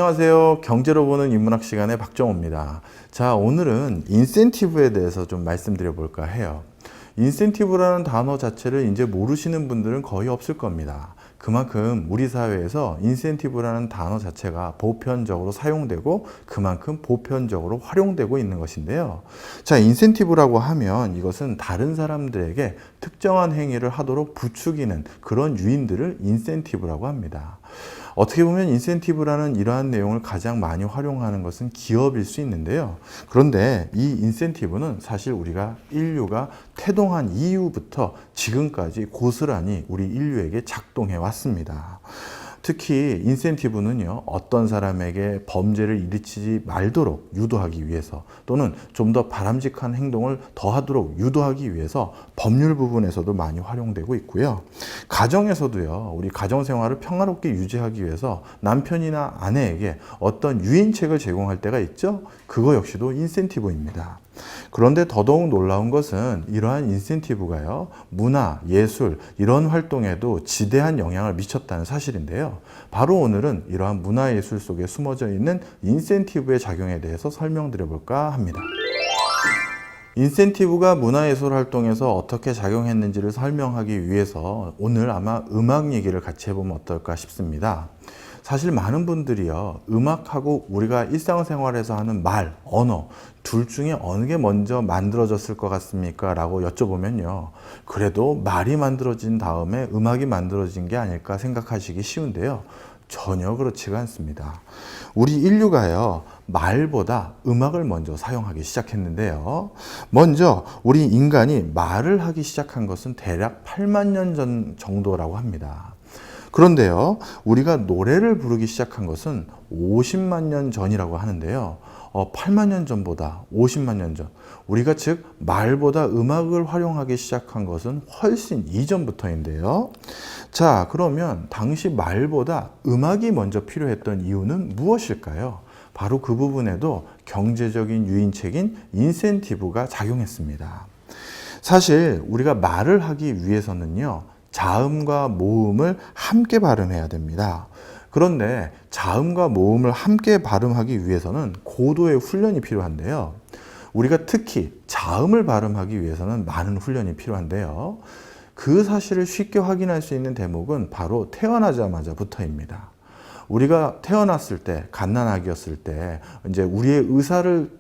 안녕하세요. 경제로 보는 인문학 시간의 박정호입니다. 자, 오늘은 인센티브에 대해서 좀 말씀드려 볼까 해요. 인센티브라는 단어 자체를 이제 모르시는 분들은 거의 없을 겁니다. 그만큼 우리 사회에서 인센티브라는 단어 자체가 보편적으로 사용되고 그만큼 보편적으로 활용되고 있는 것인데요. 자, 인센티브라고 하면 이것은 다른 사람들에게 특정한 행위를 하도록 부추기는 그런 유인들을 인센티브라고 합니다. 어떻게 보면 인센티브라는 이러한 내용을 가장 많이 활용하는 것은 기업일 수 있는데요. 그런데 이 인센티브는 사실 우리가 인류가 태동한 이후부터 지금까지 고스란히 우리 인류에게 작동해 왔습니다. 특히 인센티브는요, 어떤 사람에게 범죄를 일으키지 말도록 유도하기 위해서 또는 좀 더 바람직한 행동을 더하도록 유도하기 위해서 법률 부분에서도 많이 활용되고 있고요. 가정에서도요, 우리 가정생활을 평화롭게 유지하기 위해서 남편이나 아내에게 어떤 유인책을 제공할 때가 있죠. 그거 역시도 인센티브입니다. 그런데 더더욱 놀라운 것은 이러한 인센티브가요, 문화, 예술 이런 활동에도 지대한 영향을 미쳤다는 사실인데요. 바로 오늘은 이러한 문화예술 속에 숨어져 있는 인센티브의 작용에 대해서 설명드려 볼까 합니다. 인센티브가 문화예술 활동에서 어떻게 작용했는지를 설명하기 위해서 오늘 아마 음악 얘기를 같이 해보면 어떨까 싶습니다. 사실 많은 분들이요, 음악하고 우리가 일상생활에서 하는 말, 언어 둘 중에 어느 게 먼저 만들어졌을 것 같습니까? 라고 여쭤보면요, 그래도 말이 만들어진 다음에 음악이 만들어진 게 아닐까 생각하시기 쉬운데요, 전혀 그렇지가 않습니다. 우리 인류가요, 말보다 음악을 먼저 사용하기 시작했는데요. 먼저 우리 인간이 말을 하기 시작한 것은 대략 8만 년 전 정도라고 합니다. 그런데요, 우리가 노래를 부르기 시작한 것은 50만 년 전이라고 하는데요. 8만 년 전보다 50만 년 전, 우리가 즉 말보다 음악을 활용하기 시작한 것은 훨씬 이전부터인데요. 자, 그러면 당시 말보다 음악이 먼저 필요했던 이유는 무엇일까요? 바로 그 부분에도 경제적인 유인책인 인센티브가 작용했습니다. 사실 우리가 말을 하기 위해서는요, 자음과 모음을 함께 발음해야 됩니다. 그런데 자음과 모음을 함께 발음하기 위해서는 고도의 훈련이 필요한데요. 우리가 특히 자음을 발음하기 위해서는 많은 훈련이 필요한데요. 그 사실을 쉽게 확인할 수 있는 대목은 바로 태어나자마자부터입니다. 우리가 태어났을 때, 갓난아기였을 때 이제 우리의 의사를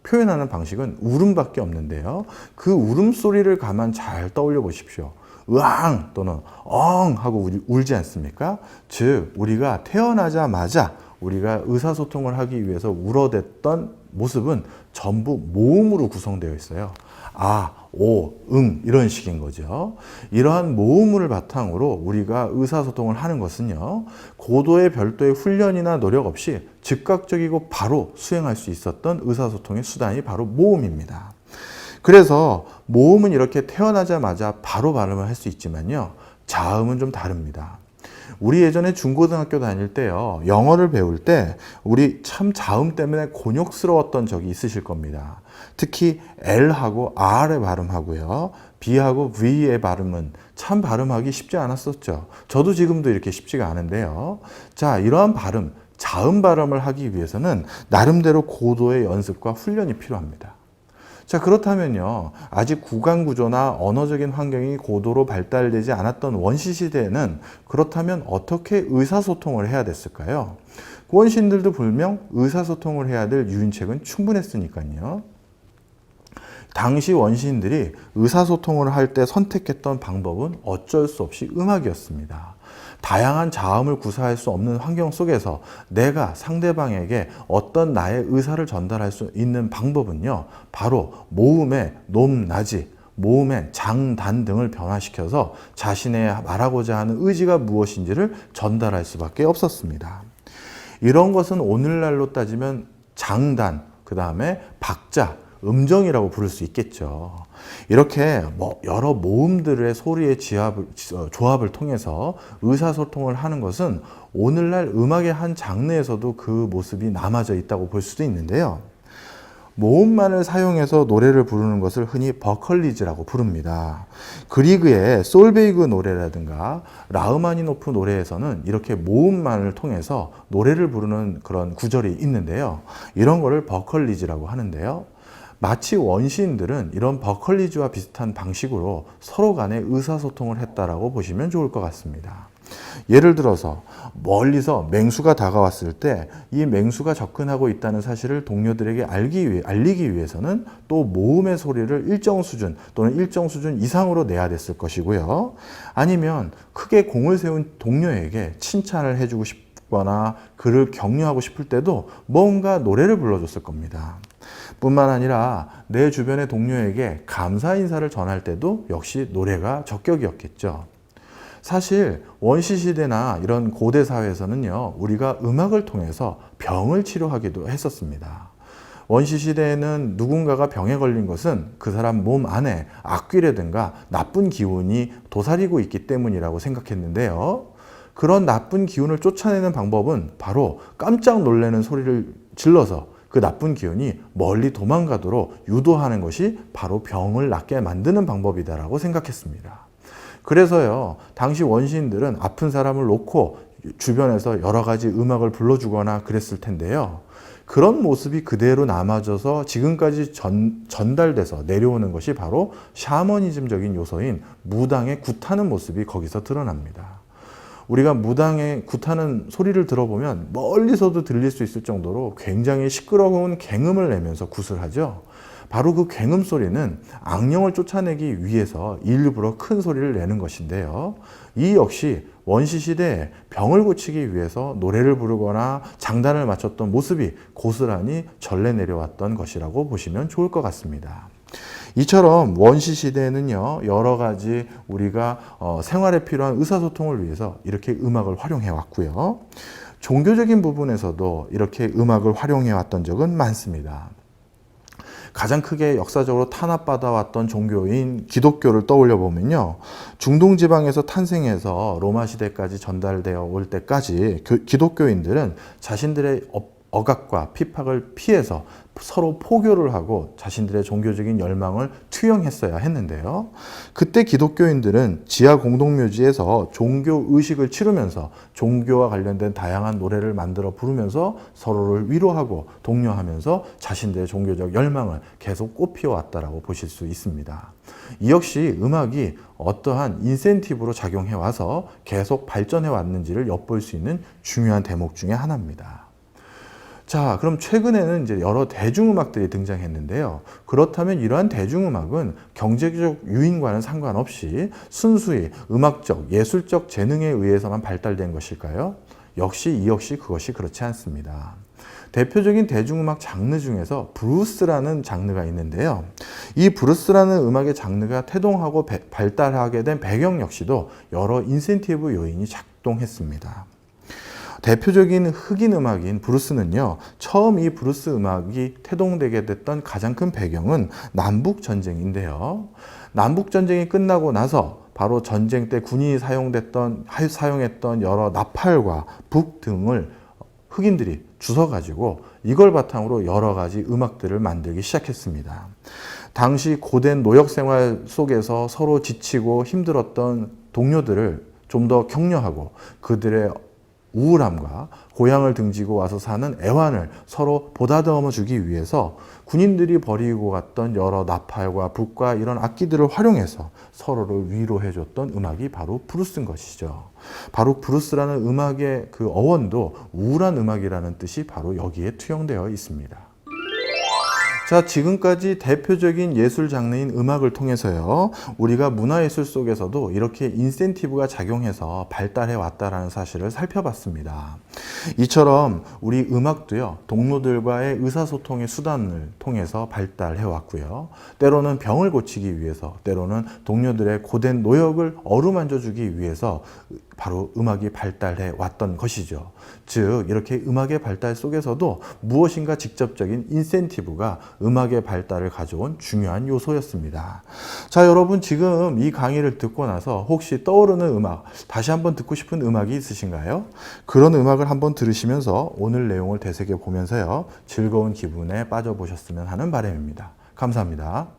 표현하는 방식은 울음밖에 없는데요. 그 울음소리를 가만 잘 떠올려 보십시오. 으앙 또는 엉 하고 울지 않습니까? 즉 우리가 태어나자마자 우리가 의사소통을 하기 위해서 울어댔던 모습은 전부 모음으로 구성되어 있어요. 아, 오, 응 이런 식인 거죠. 이러한 모음을 바탕으로 우리가 의사소통을 하는 것은요, 고도의 별도의 훈련이나 노력 없이 즉각적이고 바로 수행할 수 있었던 의사소통의 수단이 바로 모음입니다. 그래서 모음은 이렇게 태어나자마자 바로 발음을 할 수 있지만요, 자음은 좀 다릅니다. 우리 예전에 중고등학교 다닐 때요, 영어를 배울 때 우리 참 자음 때문에 곤욕스러웠던 적이 있으실 겁니다. 특히 L하고 R의 발음하고요, B하고 V의 발음은 참 발음하기 쉽지 않았었죠. 저도 지금도 이렇게 쉽지가 않은데요. 자, 이러한 발음, 자음 발음을 하기 위해서는 나름대로 고도의 연습과 훈련이 필요합니다. 자, 그렇다면요, 아직 구강 구조나 언어적인 환경이 고도로 발달되지 않았던 원시 시대에는 그렇다면 어떻게 의사소통을 해야 됐을까요? 원시인들도 분명 의사소통을 해야 될 유인책은 충분했으니까요. 당시 원시인들이 의사소통을 할 때 선택했던 방법은 어쩔 수 없이 음악이었습니다. 다양한 자음을 구사할 수 없는 환경 속에서 내가 상대방에게 어떤 나의 의사를 전달할 수 있는 방법은요, 바로 모음의 높, 낮이, 모음의 장, 단 등을 변화시켜서 자신의 말하고자 하는 의지가 무엇인지를 전달할 수밖에 없었습니다. 이런 것은 오늘날로 따지면 장단, 그 다음에 박자, 음정이라고 부를 수 있겠죠. 이렇게 여러 모음들의 소리의 조합을 통해서 의사소통을 하는 것은 오늘날 음악의 한 장르에서도 그 모습이 남아져 있다고 볼 수도 있는데요. 모음만을 사용해서 노래를 부르는 것을 흔히 버컬리즈라고 부릅니다. 그리그의 솔베이그 노래라든가 라흐마니노프 노래에서는 이렇게 모음만을 통해서 노래를 부르는 그런 구절이 있는데요. 이런 거를 버컬리즈라고 하는데요. 마치 원시인들은 이런 버컬리즈와 비슷한 방식으로 서로 간에 의사소통을 했다라고 보시면 좋을 것 같습니다. 예를 들어서 멀리서 맹수가 다가왔을 때 이 맹수가 접근하고 있다는 사실을 동료들에게 알리기 위해서는 또 모음의 소리를 일정 수준 또는 일정 수준 이상으로 내야 됐을 것이고요. 아니면 크게 공을 세운 동료에게 칭찬을 해주고 싶거나 그를 격려하고 싶을 때도 뭔가 노래를 불러줬을 겁니다. 뿐만 아니라 내 주변의 동료에게 감사 인사를 전할 때도 역시 노래가 적격이었겠죠. 사실 원시시대나 이런 고대 사회에서는요, 우리가 음악을 통해서 병을 치료하기도 했었습니다. 원시시대에는 누군가가 병에 걸린 것은 그 사람 몸 안에 악귀라든가 나쁜 기운이 도사리고 있기 때문이라고 생각했는데요. 그런 나쁜 기운을 쫓아내는 방법은 바로 깜짝 놀라는 소리를 질러서 그 나쁜 기운이 멀리 도망가도록 유도하는 것이 바로 병을 낫게 만드는 방법이다라고 생각했습니다. 그래서요, 당시 원시인들은 아픈 사람을 놓고 주변에서 여러 가지 음악을 불러주거나 그랬을 텐데요. 그런 모습이 그대로 남아져서 지금까지 전달돼서 내려오는 것이 바로 샤머니즘적인 요소인 무당의 굿하는 모습이 거기서 드러납니다. 우리가 무당의 굿하는 소리를 들어보면 멀리서도 들릴 수 있을 정도로 굉장히 시끄러운 갱음을 내면서 굿을 하죠. 바로 그 괭음 소리는 악령을 쫓아내기 위해서 일부러 큰 소리를 내는 것인데요. 이 역시 원시시대에 병을 고치기 위해서 노래를 부르거나 장단을 맞췄던 모습이 고스란히 전래 내려왔던 것이라고 보시면 좋을 것 같습니다. 이처럼 원시시대에는요, 여러 가지 우리가 생활에 필요한 의사소통을 위해서 이렇게 음악을 활용해 왔고요. 종교적인 부분에서도 이렇게 음악을 활용해 왔던 적은 많습니다. 가장 크게 역사적으로 탄압받아왔던 종교인 기독교를 떠올려 보면요. 중동 지방에서 탄생해서 로마 시대까지 전달되어 올 때까지 기독교인들은 자신들의 억압과 핍박을 피해서 서로 포교를 하고 자신들의 종교적인 열망을 투영했어야 했는데요. 그때 기독교인들은 지하 공동묘지에서 종교 의식을 치르면서 종교와 관련된 다양한 노래를 만들어 부르면서 서로를 위로하고 독려하면서 자신들의 종교적 열망을 계속 꽃피워왔다라고 보실 수 있습니다. 이 역시 음악이 어떠한 인센티브로 작용해 와서 계속 발전해 왔는지를 엿볼 수 있는 중요한 대목 중에 하나입니다. 자, 그럼 최근에는 이제 여러 대중음악들이 등장했는데요. 그렇다면 이러한 대중음악은 경제적 유인과는 상관없이 순수히 음악적, 예술적 재능에 의해서만 발달된 것일까요? 이 역시 그것이 그렇지 않습니다. 대표적인 대중음악 장르 중에서 브루스라는 장르가 있는데요. 이 브루스라는 음악의 장르가 태동하고 발달하게 된 배경 역시도 여러 인센티브 요인이 작동했습니다. 대표적인 흑인 음악인 브루스는요, 처음 이 브루스 음악이 태동되게 됐던 가장 큰 배경은 남북전쟁인데요. 남북전쟁이 끝나고 나서 바로 전쟁 때 군인이 사용했던 여러 나팔과 북 등을 흑인들이 주워가지고 이걸 바탕으로 여러 가지 음악들을 만들기 시작했습니다. 당시 고된 노역 생활 속에서 서로 지치고 힘들었던 동료들을 좀 더 격려하고 그들의 우울함과 고향을 등지고 와서 사는 애환을 서로 보다듬어 주기 위해서 군인들이 버리고 갔던 여러 나팔과 북과 이런 악기들을 활용해서 서로를 위로해 줬던 음악이 바로 브루스인 것이죠. 바로 브루스라는 음악의 그 어원도 우울한 음악이라는 뜻이 바로 여기에 투영되어 있습니다. 자, 지금까지 대표적인 예술 장르인 음악을 통해서요, 우리가 문화예술 속에서도 이렇게 인센티브가 작용해서 발달해 왔다는 사실을 살펴봤습니다. 이처럼 우리 음악도요, 동료들과의 의사소통의 수단을 통해서 발달해 왔고요. 때로는 병을 고치기 위해서, 때로는 동료들의 고된 노역을 어루만져 주기 위해서 바로 음악이 발달해 왔던 것이죠. 즉, 이렇게 음악의 발달 속에서도 무엇인가 직접적인 인센티브가 음악의 발달을 가져온 중요한 요소였습니다. 자, 여러분 지금 이 강의를 듣고 나서 혹시 떠오르는 음악, 다시 한번 듣고 싶은 음악이 있으신가요? 그런 음악을 한번 들으시면서 오늘 내용을 되새겨 보면서요, 즐거운 기분에 빠져보셨으면 하는 바람입니다. 감사합니다.